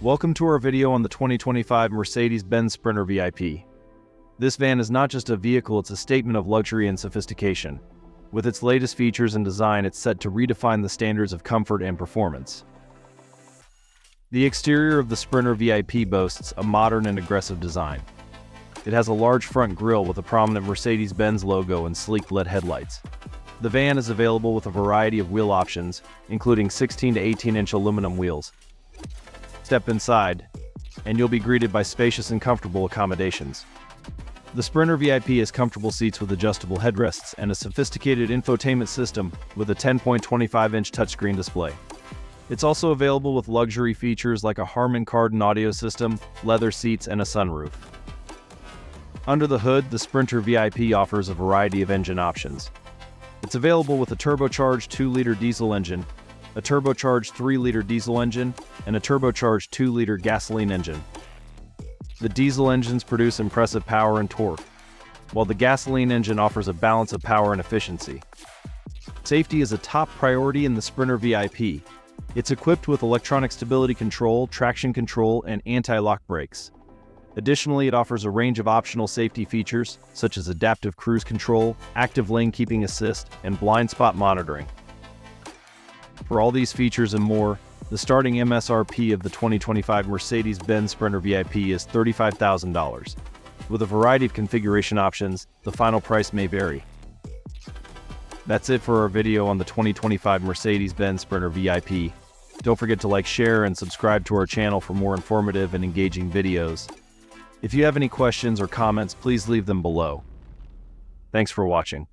Welcome to our video on the 2025 Mercedes-Benz Sprinter VIP. This van is not just a vehicle, it's a statement of luxury and sophistication. With its latest features and design, it's set to redefine the standards of comfort and performance. The exterior of the Sprinter VIP boasts a modern and aggressive design. It has a large front grille with a prominent Mercedes-Benz logo and sleek LED headlights. The van is available with a variety of wheel options, including 16 to 18-inch aluminum wheels. Step inside, and you'll be greeted by spacious and comfortable accommodations. The Sprinter VIP has comfortable seats with adjustable headrests and a sophisticated infotainment system with a 10.25-inch touchscreen display. It's also available with luxury features like a Harman Kardon audio system, leather seats, and a sunroof. Under the hood, the Sprinter VIP offers a variety of engine options. It's available with a turbocharged 2-liter diesel engine, a turbocharged 3-liter diesel engine, and a turbocharged 2-liter gasoline engine. The diesel engines produce impressive power and torque, while the gasoline engine offers a balance of power and efficiency. Safety is a top priority in the Sprinter VIP. It's equipped with electronic stability control, traction control, and anti-lock brakes. Additionally, it offers a range of optional safety features, such as adaptive cruise control, active lane keeping assist, and blind spot monitoring. For all these features and more, the starting MSRP of the 2025 Mercedes-Benz Sprinter VIP is $35,000. With a variety of configuration options, the final price may vary. That's it for our video on the 2025 Mercedes-Benz Sprinter VIP. Don't forget to like, share, and subscribe to our channel for more informative and engaging videos. If you have any questions or comments, please leave them below. Thanks for watching.